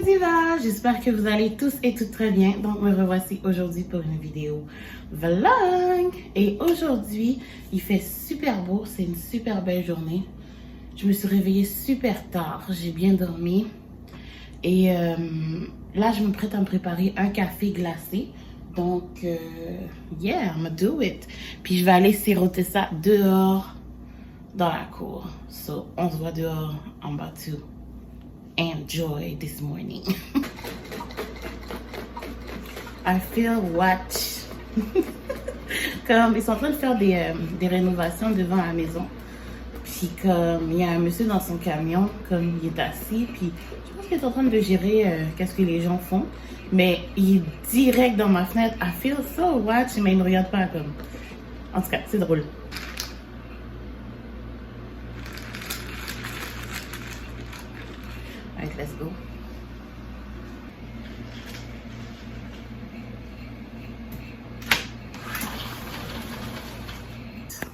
mes divas, j'espère que vous allez tous et toutes très bien. Donc me revoici aujourd'hui pour une vidéo vlog. Et aujourd'hui, il fait super beau, c'est une super belle journée. Je me suis réveillée super tard, j'ai bien dormi. Et là, je me prête à me préparer un café glacé. Donc, yeah, I'm gonna do it. Puis je vais aller siroter ça dehors dans la cour. So, on se voit dehors en bas to enjoy this morning. I feel what? Comme ils sont en train de faire des rénovations devant la maison. Puis comme il y a un monsieur dans son camion, comme il est assis, puis je pense qu'il est en train de gérer qu'est-ce que les gens font. Mais il est direct dans ma fenêtre. I feel so watch, mais il ne regarde pas comme. En tout cas, c'est drôle. Alright, let's go.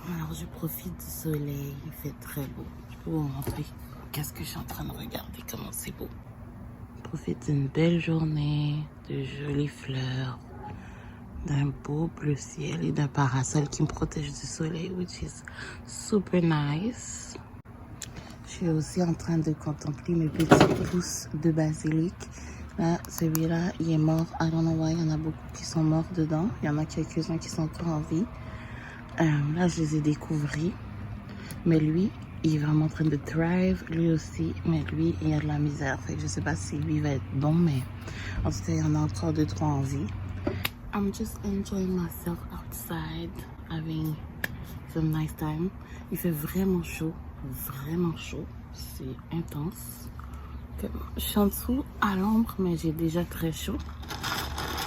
Alors, je profite du soleil. Il fait très beau. Je peux vous montrer qu'est-ce que je suis en train de regarder, comment c'est beau. Je profite d'une belle journée, de jolies fleurs, d'un beau bleu ciel et d'un parasol qui me protège du soleil, which is super nice. Je suis aussi en train de contempler mes petites pousses de basilic. Là, celui-là, il est mort. I don't know why. Il y en a beaucoup qui sont morts dedans. Il y en a quelques-uns qui sont encore en vie. Là, je les ai découverts. Mais lui, il est vraiment en train de thrive. Lui aussi, mais lui, il a de la misère. Fait que je sais pas si lui va être bon, mais en tout cas, il y en a encore 2-3 en vie. I'm just enjoying myself outside, having some nice time. Il fait vraiment chaud. Vraiment chaud, c'est intense. Je suis en dessous à l'ombre, mais j'ai déjà très chaud.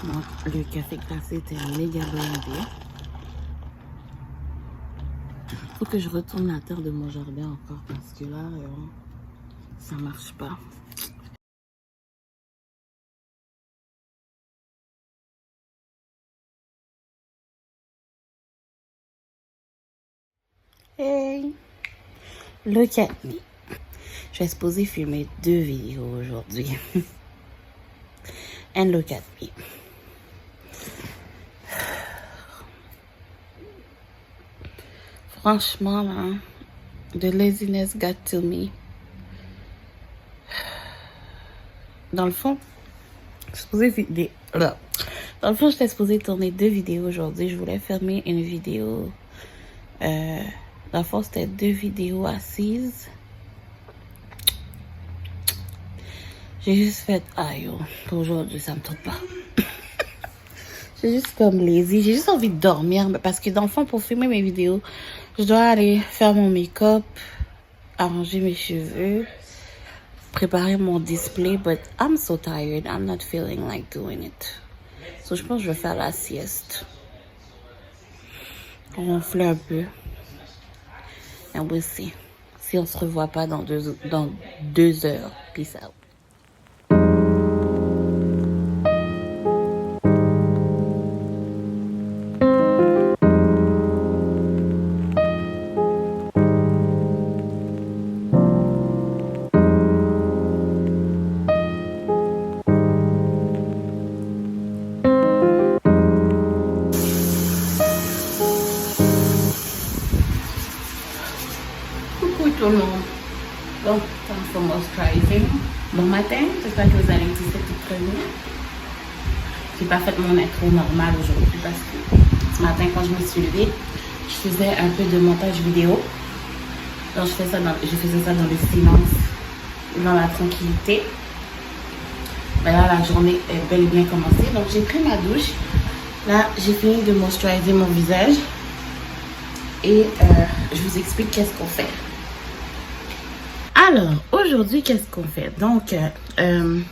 Donc le café glacé était méga bonne idée. Faut que je retourne la terre de mon jardin encore parce que là, ça marche pas. Hey! Look at me. Je vais supposer filmer 2 vidéos aujourd'hui. And look at me. Franchement, là, the laziness got to me. Dans le fond, Dans le fond, j'étais supposée tourner 2 vidéos aujourd'hui. Je voulais filmer une vidéo. Dans le fond, c'était 2 vidéos assises. J'ai juste fait, aujourd'hui, ça me tente pas. J'ai juste comme lazy. J'ai juste envie de dormir. Parce que dans le fond, pour filmer mes vidéos, je dois aller faire mon make-up, arranger mes cheveux, préparer mon display. But I'm so tired. I'm not feeling like doing it. So, je pense que je vais faire la sieste. Ronfler un peu. And we'll see. Si on se revoit pas dans 2 heures. Peace out. Coucou tout le monde. Donc, time for moisturizing. Bon matin, j'espère que vous allez tous et toutes très bien. J'ai pas fait mon intro normal aujourd'hui parce que ce matin, quand je me suis levée, je faisais un peu de montage vidéo. Donc, je faisais ça dans le silence, dans la tranquillité. Mais là, la journée est bel et bien commencée. Donc, j'ai pris ma douche. Là, j'ai fini de moisturiser mon visage. Et je vous explique qu'est-ce qu'on fait. Alors, aujourd'hui, qu'est-ce qu'on fait? Donc, je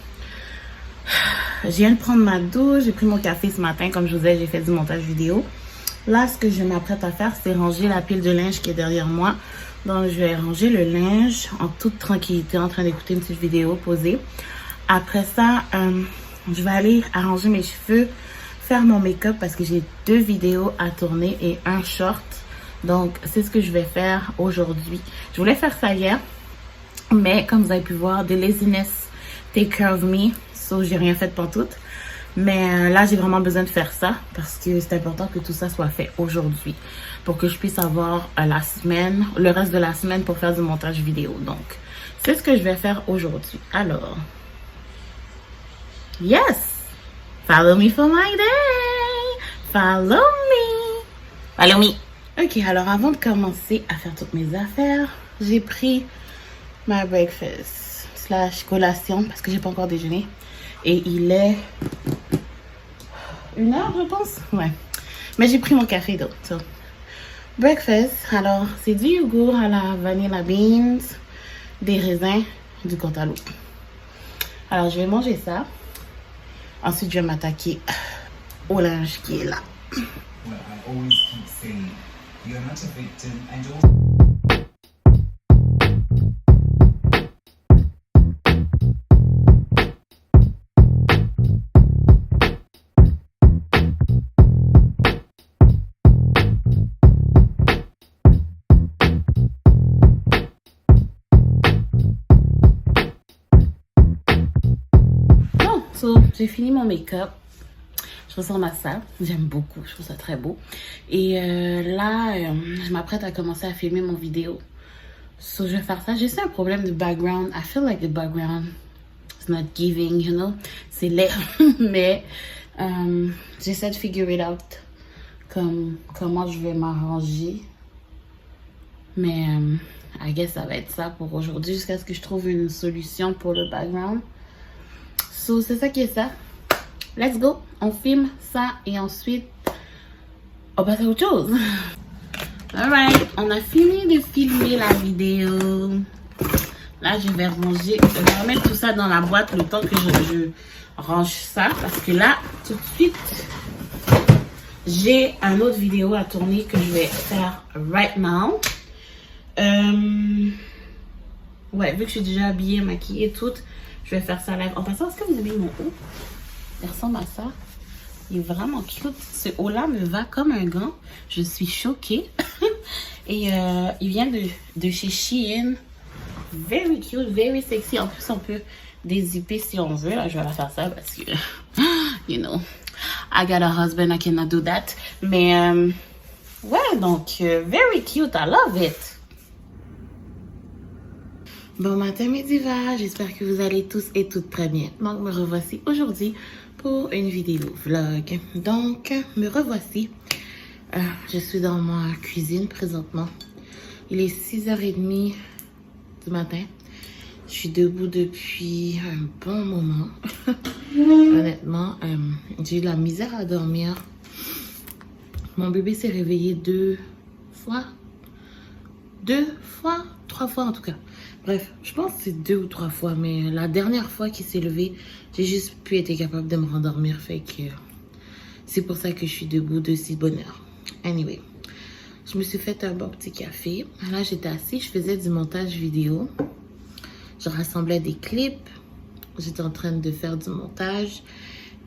viens de prendre ma douche, j'ai pris mon café ce matin. Comme je vous disais, j'ai fait du montage vidéo. Là, ce que je m'apprête à faire, c'est ranger la pile de linge qui est derrière moi. Donc, je vais ranger le linge en toute tranquillité, en train d'écouter une petite vidéo posée. Après ça, je vais aller arranger mes cheveux, faire mon make-up parce que j'ai 2 vidéos à tourner et un short. Donc, c'est ce que je vais faire aujourd'hui. Je voulais faire ça hier, mais comme vous avez pu voir, de laziness take care of me. So, j'ai rien fait pantoute. Mais là, j'ai vraiment besoin de faire ça parce que c'est important que tout ça soit fait aujourd'hui pour que je puisse avoir la semaine, le reste de la semaine pour faire du montage vidéo. Donc, c'est ce que je vais faire aujourd'hui. Alors, yes! Follow me for my day! Follow me! Follow me! Ok, alors avant de commencer à faire toutes mes affaires, j'ai pris ma breakfast / collation parce que j'ai pas encore déjeuné. Et il est 1h, je pense. Ouais. Mais j'ai pris mon café d'eau. So. Breakfast. Alors, c'est du yogourt à la vanilla beans, des raisins, du cantaloupe. Alors, je vais manger ça. Ensuite, je vais m'attaquer au linge qui est là. Well, I always keep saying, you're not a victim and you're... So, j'ai fini mon make-up. Je ressemble à ça. J'aime beaucoup. Je trouve ça très beau. Et là, je m'apprête à commencer à filmer mon vidéo. So, je vais faire ça. J'ai aussi un problème de background. I feel like the background is not giving, you know. C'est laid. Mais j'essaie de figure it out. Comment je vais m'arranger. Mais I guess ça va être ça pour aujourd'hui. Jusqu'à ce que je trouve une solution pour le background. So, c'est ça qui est ça. Let's go. On filme ça et ensuite, on passe à autre chose. Alright. On a fini de filmer la vidéo. Là, je vais ranger. Je vais remettre tout ça dans la boîte le temps que je range ça. Parce que là, tout de suite, j'ai un autre vidéo à tourner que je vais faire right now. Ouais, vu que je suis déjà habillée, maquillée et tout. Je vais faire ça live. En passant, est-ce que vous avez mon haut? Il ressemble à ça. Il est vraiment cute. Ce haut-là me va comme un gant. Je suis choquée. Et il vient de chez Shein. Very cute, very sexy. En plus, on peut dézipper si on veut. Là, je vais la faire ça parce que, you know, I got a husband, I cannot do that. Mais, ouais, donc, very cute. I love it. Bon matin mes divas, j'espère que vous allez tous et toutes très bien. Donc me revoici aujourd'hui pour une vidéo vlog. Donc me revoici, je suis dans ma cuisine présentement. Il est 6h30 du matin. Je suis debout depuis un bon moment. Honnêtement, j'ai eu de la misère à dormir. Mon bébé s'est réveillé 3 fois en tout cas. Bref, je pense que c'est 2 ou 3 fois, mais la dernière fois qu'il s'est levé, j'ai juste pu être capable de me rendormir, fait que c'est pour ça que je suis debout de si bonne heure. Anyway, je me suis fait un bon petit café. Là, j'étais assise, je faisais du montage vidéo. Je rassemblais des clips. J'étais en train de faire du montage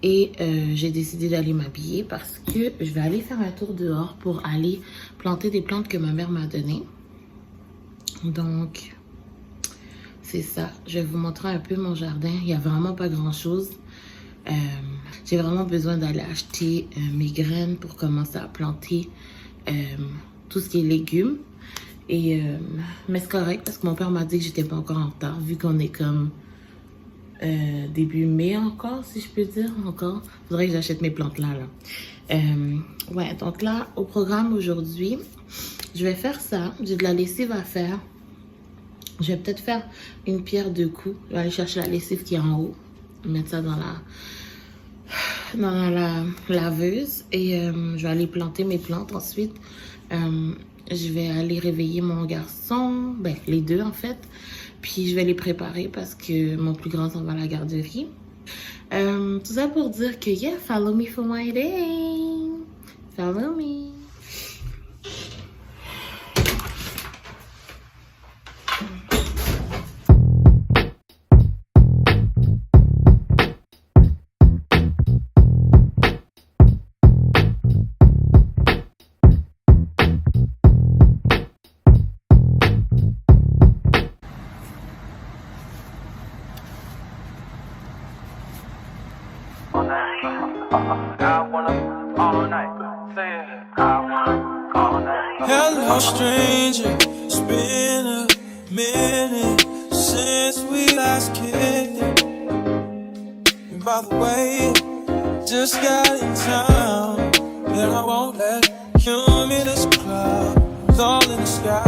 et j'ai décidé d'aller m'habiller parce que je vais aller faire un tour dehors pour aller planter des plantes que ma mère m'a données. Donc, c'est ça. Je vais vous montrer un peu mon jardin. Il n'y a vraiment pas grand-chose. J'ai vraiment besoin d'aller acheter mes graines pour commencer à planter tout ce qui est légumes. Et, mais c'est correct parce que mon père m'a dit que j'étais pas encore en retard vu qu'on est comme début mai encore, si je peux dire encore. Faudrait que j'achète mes plantes là. Ouais, donc là, au programme aujourd'hui, je vais faire ça. J'ai de la lessive à faire. Je vais peut-être faire une pierre de coups. Je vais aller chercher la lessive qui est en haut. Mettre ça dans la laveuse. Et je vais aller planter mes plantes ensuite. Je vais aller réveiller mon garçon. Ben, les deux en fait. Puis je vais les préparer parce que mon plus grand s'en va à la garderie. Tout ça pour dire que yeah, follow me for my day. Follow me. Hello, stranger. It's been a minute since we last kicked it. And by the way, just got in town, and I won't let you in this club. It's all in the sky,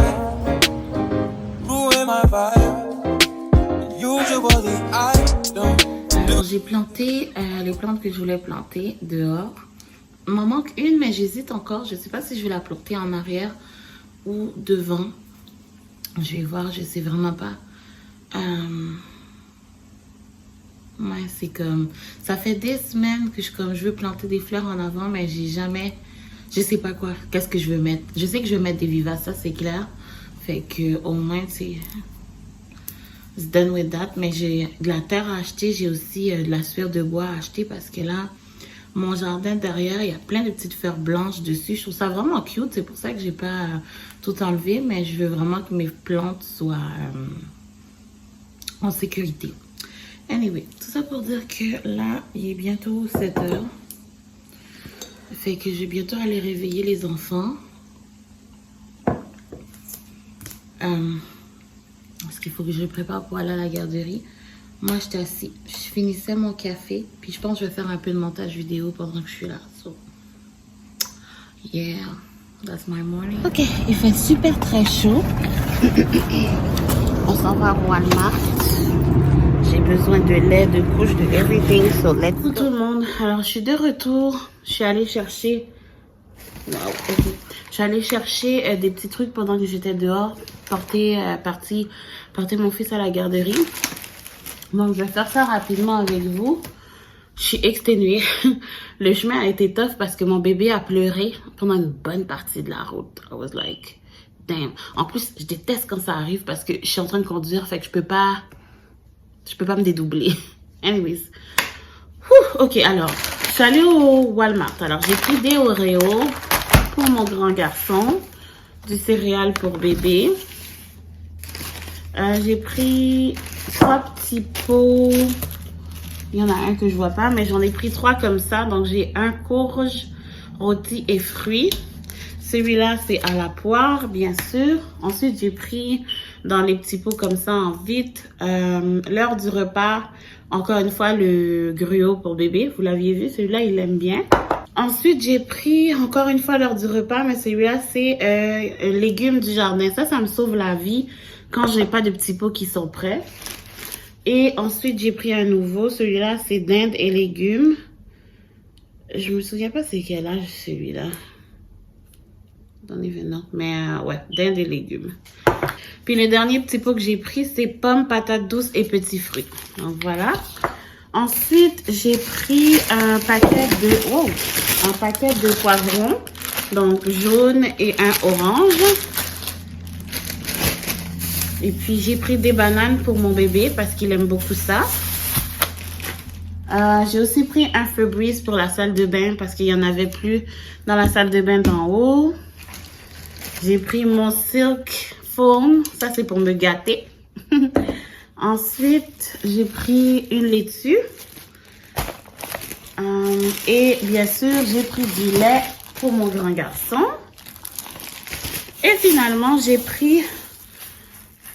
ruin my vibe. Usually I don't. Alors j'ai planté les plantes que je voulais planter dehors. Il m'en manque une, mais j'hésite encore. Je ne sais pas si je vais la planter en arrière ou devant. Je vais voir, je sais vraiment pas. Ouais, c'est comme... Ça fait des semaines que je veux planter des fleurs en avant, mais j'ai jamais... Je sais pas quoi. Qu'est-ce que je veux mettre? Je sais que je vais mettre des vivaces, ça c'est clair. Fait que au moins, c'est... It's done with that. Mais j'ai de la terre à acheter. J'ai aussi de la sueur de bois à acheter parce que là... Mon jardin derrière, il y a plein de petites fleurs blanches dessus. Je trouve ça vraiment cute. C'est pour ça que j'ai pas tout enlevé. Mais je veux vraiment que mes plantes soient en sécurité. Anyway, tout ça pour dire que là, il est bientôt 7 heures. Fait que je vais bientôt aller réveiller les enfants. Parce qu'il faut que je me prépare pour aller à la garderie. Moi, j'étais assis. Je finissais mon café. Puis je pense que je vais faire un peu de montage vidéo pendant que je suis là. So, yeah, that's my morning. Ok, il fait super très chaud. On s'en va à Walmart. J'ai besoin de lait, de couches, de everything. So let's go. Tout le monde. Alors, je suis de retour. Je suis allée chercher... Wow, ok. Je suis allée chercher des petits trucs pendant que j'étais dehors. Porter mon fils à la garderie. Donc, je vais faire ça rapidement avec vous. Je suis exténuée. Le chemin a été tough parce que mon bébé a pleuré pendant une bonne partie de la route. I was like, damn. En plus, je déteste quand ça arrive parce que je suis en train de conduire, fait que je peux pas me dédoubler. Anyways. Ok, alors, je suis allée au Walmart. Alors, j'ai pris des Oreos pour mon grand garçon, du céréal pour bébé. J'ai pris 3 petits pots. Il y en a un que je vois pas, mais j'en ai pris 3 comme ça. Donc, j'ai un courge, rôti et fruits. Celui-là, c'est à la poire, bien sûr. Ensuite, j'ai pris dans les petits pots comme ça en vite. L'heure du repas, encore une fois, le gruau pour bébé. Vous l'aviez vu, celui-là, il aime bien. Ensuite, j'ai pris encore une fois l'heure du repas, mais celui-là, c'est légumes du jardin. Ça me sauve la vie quand j'ai pas de petits pots qui sont prêts. Et ensuite, j'ai pris un nouveau. Celui-là, c'est dinde et légumes. Je me souviens pas c'est quel âge celui-là. Don't even know. Mais ouais, dinde et légumes. Puis le dernier petit pot que j'ai pris, c'est pommes, patates douces et petits fruits. Donc voilà. Ensuite, j'ai pris un paquet de poivrons. Donc jaune et un orange. Et puis, j'ai pris des bananes pour mon bébé parce qu'il aime beaucoup ça. J'ai aussi pris un Febreze pour la salle de bain parce qu'il n'y en avait plus dans la salle de bain d'en haut. J'ai pris mon Silk Foam. Ça, c'est pour me gâter. Ensuite, j'ai pris une laitue. Et bien sûr, j'ai pris du lait pour mon grand garçon. Et finalement, j'ai pris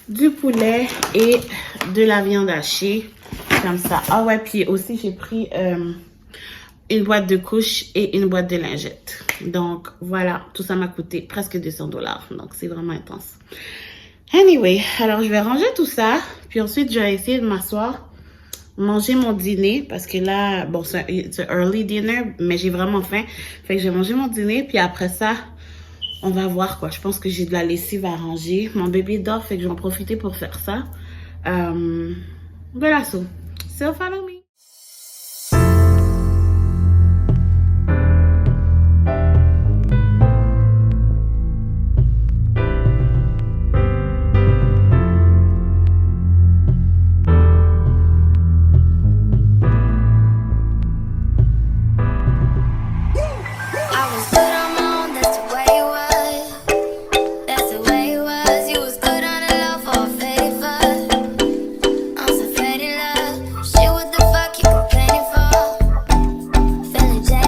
du poulet et de la viande hachée comme ça. Ah ouais, puis aussi j'ai pris une boîte de couches et une boîte de lingettes. Donc voilà, tout ça m'a coûté presque 200 $. Donc c'est vraiment intense. Anyway, alors je vais ranger tout ça, puis ensuite je vais essayer de m'asseoir, manger mon dîner parce que là, bon, c'est un early dinner, mais j'ai vraiment faim. Fait que je vais manger mon dîner, puis après ça, on va voir quoi. Je pense que j'ai de la lessive à ranger. Mon bébé dort, fait que je vais en profiter pour faire ça. Voilà, so follow me.